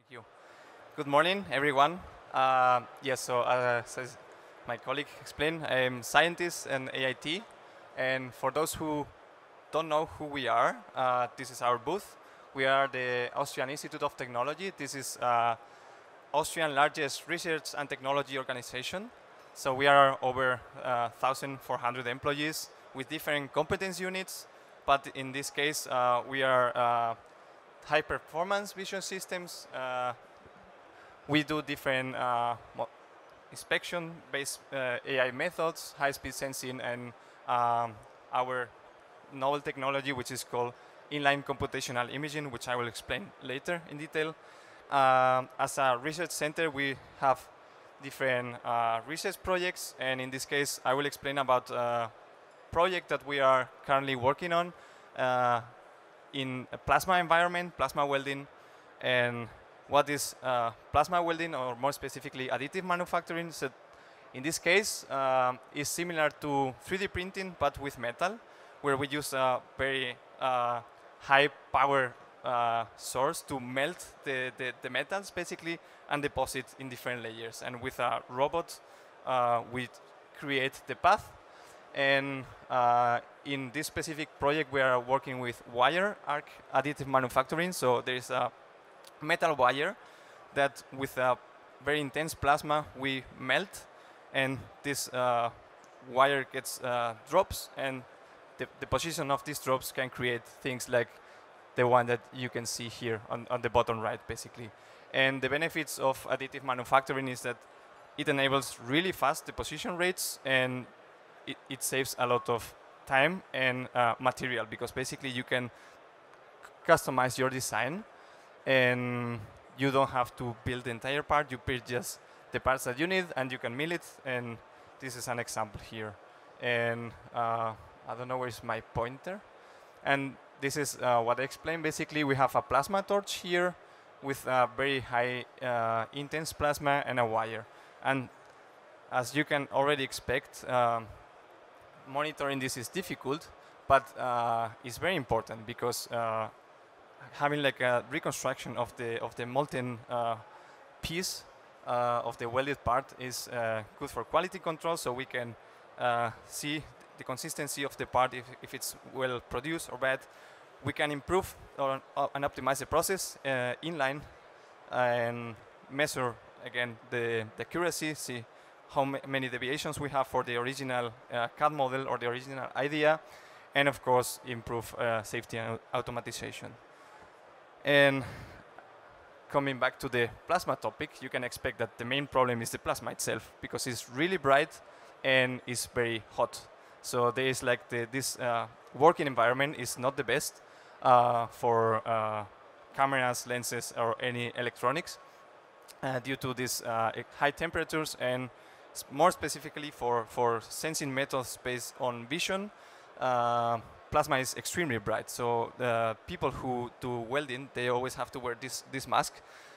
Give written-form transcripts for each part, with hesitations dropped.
you. Good morning, everyone. Yes, so as my colleague explained, I'm scientist and AIT. And for those who don't know who we are, this is our booth. We are the Austrian Institute of Technology. This is Austrian largest research and technology organization. So we are over 1,400 employees with different competence units. But in this case, we are high performance vision systems. We do different inspection-based AI methods, high-speed sensing, and our novel technology, which is called inline computational imaging, which I will explain later in detail. As a research center, we have different research projects, and in this case, I will explain about a project that we are currently working on in a plasma environment, plasma welding, and what is plasma welding, or more specifically, additive manufacturing. So in this case, is similar to 3D printing, but with metal, where we use a very high power source to melt the metals, basically, and deposit in different layers. And with a robot, we create the path. And in this specific project, we are working with wire arc additive manufacturing. So there is a metal wire that with a very intense plasma we melt, and this wire gets drops, and the position of these drops can create things like the one that you can see here on the bottom right, basically. And the benefits of additive manufacturing is that it enables really fast deposition rates, and it saves a lot of time and material, because basically you can customize your design, and you don't have to build the entire part. You build just the parts that you need, and you can mill it. And this is an example here. And I don't know where's my pointer. And this is what I explained. Basically, we have a plasma torch here with a very high intense plasma and a wire. And as you can already expect, monitoring this is difficult, but it's very important, because having like a reconstruction of the molten piece of the welded part is good for quality control, so we can see the consistency of the part, if it's well produced or bad. We can improve and optimize the process inline, and measure again the accuracy, see how many deviations we have for the original CAD model or the original idea, and of course improve safety and automatization. And coming back to the plasma topic, you can expect that the main problem is the plasma itself, because it's really bright and it's very hot. So there is like this working environment is not the best for cameras, lenses, or any electronics due to these high temperatures, and more specifically for sensing methods based on vision. Plasma is extremely bright, so the people who do welding, they always have to wear this mask,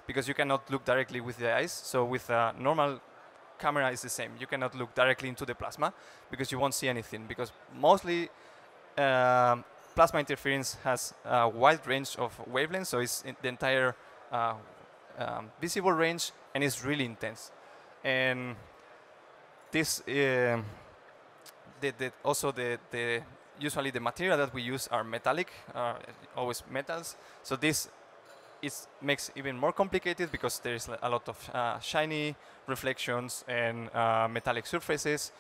because you cannot look directly with the eyes. So with a normal camera is the same. You cannot look directly into the plasma, because you won't see anything, because mostly plasma interference has a wide range of wavelengths, so it's in the entire visible range, and it's really intense. And this also usually the material that we use are metallic, always metals. So this makes even more complicated, because there is a lot of shiny reflections and metallic surfaces,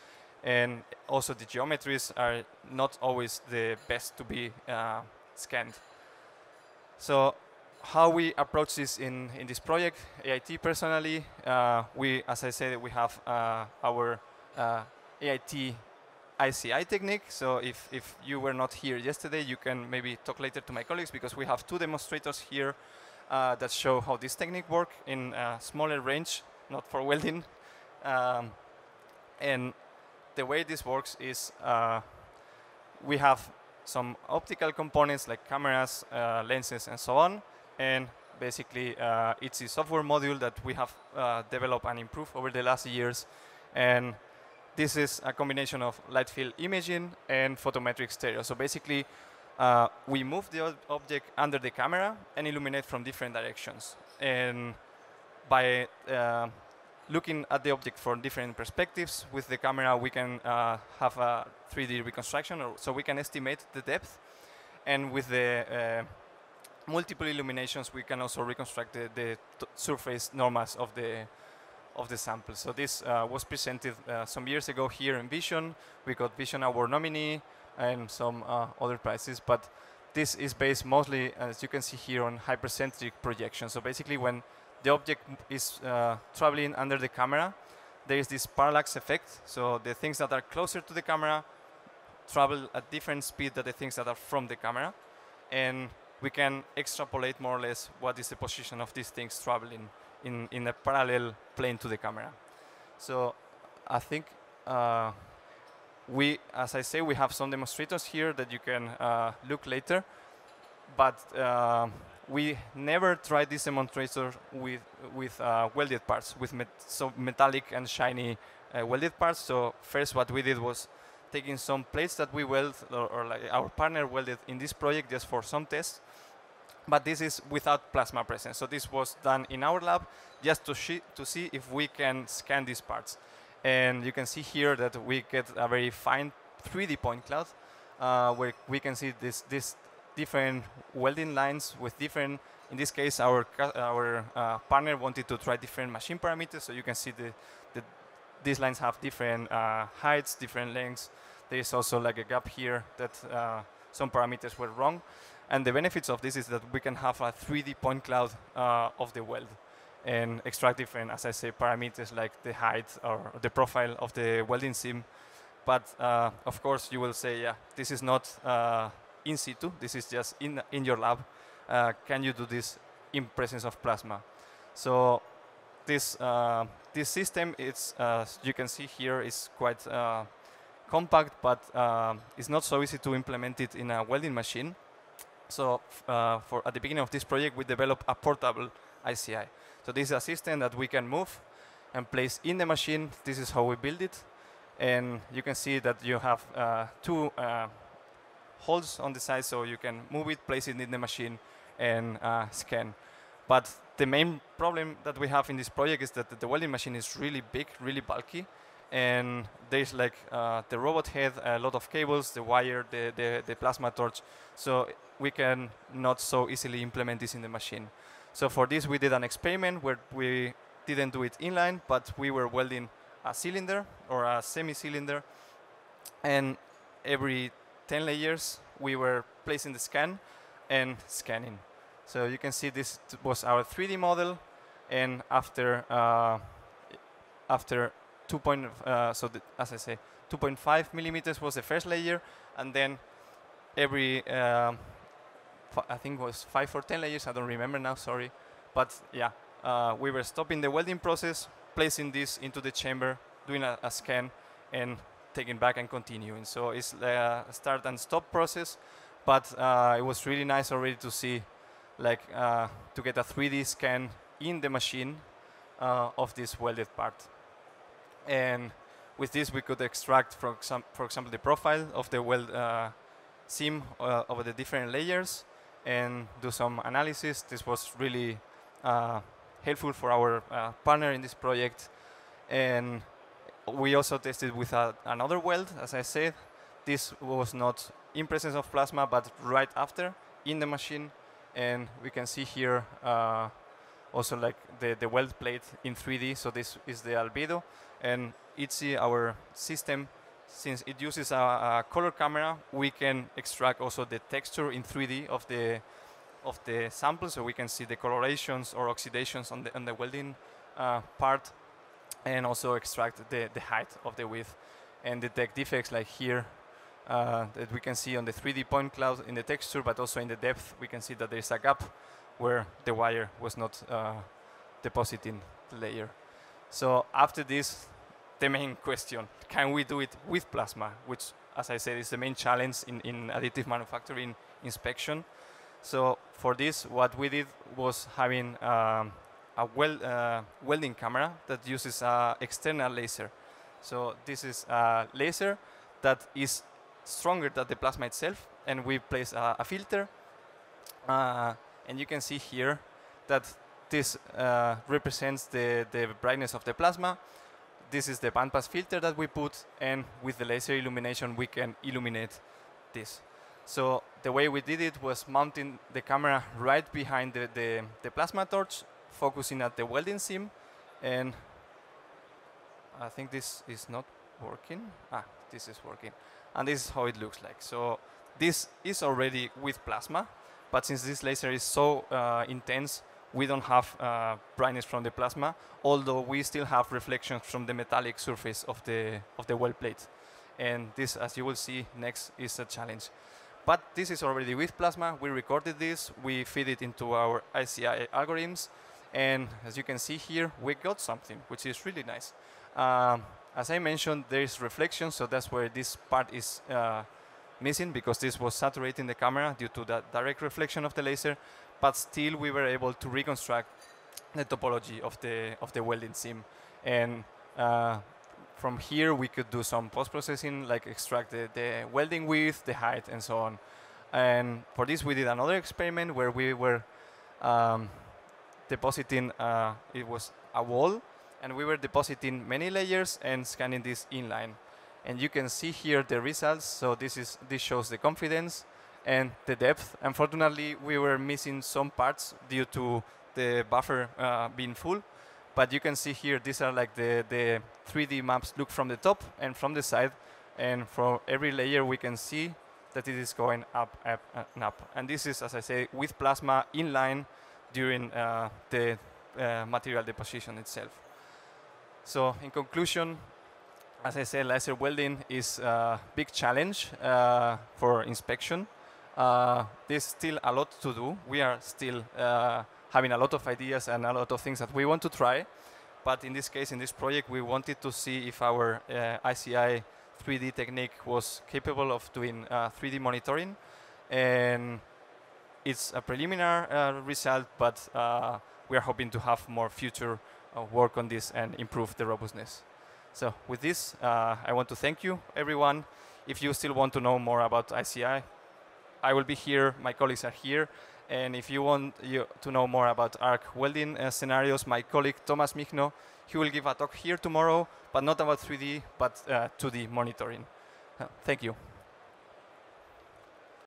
and also the geometries are not always the best to be scanned. So how we approach this in this project, AIT personally, as I said, we have our AIT ICI technique. So if you were not here yesterday, you can maybe talk later to my colleagues, because we have two demonstrators here that show how this technique works in a smaller range, not for welding. And the way this works is we have some optical components like cameras, lenses, and so on. And basically, it's a software module that we have developed and improved over the last years. And this is a combination of light field imaging and photometric stereo. So basically, we move the object under the camera and illuminate from different directions. And by looking at the object from different perspectives with the camera, we can have a 3D reconstruction, so we can estimate the depth. And with the multiple illuminations, we can also reconstruct the surface normals of the sample. So this was presented some years ago here in Vision. We got Vision Award nominee and some other prizes, but this is based mostly, as you can see here, on hypercentric projection. So basically, when the object is traveling under the camera, there is this parallax effect. So the things that are closer to the camera travel at different speed than the things that are from the camera. And we can extrapolate more or less what is the position of these things traveling in a parallel plane to the camera. So I think as I say, we have some demonstrators here that you can look later. But we never tried this demonstrator with welded parts, with metallic and shiny welded parts. So first what we did was taking some plates that we weld, or like our partner welded in this project just for some tests. But this is without plasma presence. So this was done in our lab just to see if we can scan these parts. And you can see here that we get a very fine 3D point cloud where we can see this different welding lines with different, in this case, our partner wanted to try different machine parameters. So you can see these lines have different heights, different lengths. There is also like a gap here that some parameters were wrong. And the benefits of this is that we can have a 3D point cloud of the weld and extract different, as I say, parameters like the height or the profile of the welding seam. But of course, you will say, yeah, this is not in situ. This is just in your lab. Can you do this in presence of plasma? So this system, it's as you can see here, is quite compact, but it's not so easy to implement it in a welding machine. So at the beginning of this project, we developed a portable ICI. So this is a system that we can move and place in the machine. This is how we build it. And you can see that you have two holes on the side, so you can move it, place it in the machine, and scan. But the main problem that we have in this project is that the welding machine is really big, really bulky. And there's like the robot head, a lot of cables, the wire, the plasma torch. So we can not so easily implement this in the machine. So for this, we did an experiment where we didn't do it inline, but we were welding a cylinder or a semi-cylinder. And every 10 layers, we were placing the scan and scanning. So you can see this was our 3D model. And after 2.5 millimeters was the first layer, and then every I think it was 5 or 10 layers, I don't remember now, sorry. But yeah, we were stopping the welding process, placing this into the chamber, doing a scan, and taking back and continuing. So it's a start and stop process, but it was really nice already to see, like, to get a 3D scan in the machine of this welded part. And with this, we could extract, for example, the profile of the weld seam over the different layers and do some analysis. This was really helpful for our partner in this project. And we also tested with another weld, as I said. This was not in presence of plasma, but right after in the machine. And we can see here also like the weld plate in 3D. So this is the albedo. And ITZY, our system, since it uses a color camera, we can extract also the texture in 3D of the sample, so we can see the colorations or oxidations on the welding part, and also extract the height of the width and detect defects like here that we can see on the 3D point cloud in the texture, but also in the depth we can see that there is a gap where the wire was not depositing the layer. So after this, the main question, can we do it with plasma? Which, as I said, is the main challenge in additive manufacturing inspection. So for this, what we did was having a welding camera that uses an external laser. So this is a laser that is stronger than the plasma itself, and we place a filter. And you can see here that this represents the brightness of the plasma. This is the bandpass filter that we put, and with the laser illumination, we can illuminate this. So the way we did it was mounting the camera right behind the plasma torch, focusing at the welding seam, and I think this is not working. This is working. And this is how it looks like. So this is already with plasma, but since this laser is so intense, we don't have brightness from the plasma, although we still have reflections from the metallic surface of the weld plate. And this, as you will see next, is a challenge. But this is already with plasma. We recorded this. We feed it into our ICI algorithms. And as you can see here, we got something, which is really nice. As I mentioned, there is reflection, so that's where this part is missing, because this was saturating the camera due to the direct reflection of the laser. But still, we were able to reconstruct the topology of the welding seam. And from here, we could do some post-processing, like extract the welding width, the height, and so on. And for this, we did another experiment where we were depositing, it was a wall, and we were depositing many layers and scanning this inline. And you can see here the results. So this shows the confidence and the depth. Unfortunately, we were missing some parts due to the buffer being full. But you can see here, these are like the 3D maps look from the top and from the side. And for every layer, we can see that it is going up, up, and up. And this is, as I say, with plasma inline during the material deposition itself. So in conclusion, as I said, laser welding is a big challenge for inspection. There's still a lot to do. We are still having a lot of ideas and a lot of things that we want to try. But in this case, in this project, we wanted to see if our ICI 3D technique was capable of doing 3D monitoring. And it's a preliminary result, but we are hoping to have more future work on this and improve the robustness. So with this, I want to thank you, everyone. If you still want to know more about ICI, I will be here. My colleagues are here. And if you want to know more about arc welding scenarios, my colleague Thomas Michno, he will give a talk here tomorrow, but not about 3D, but 2D monitoring. Thank you.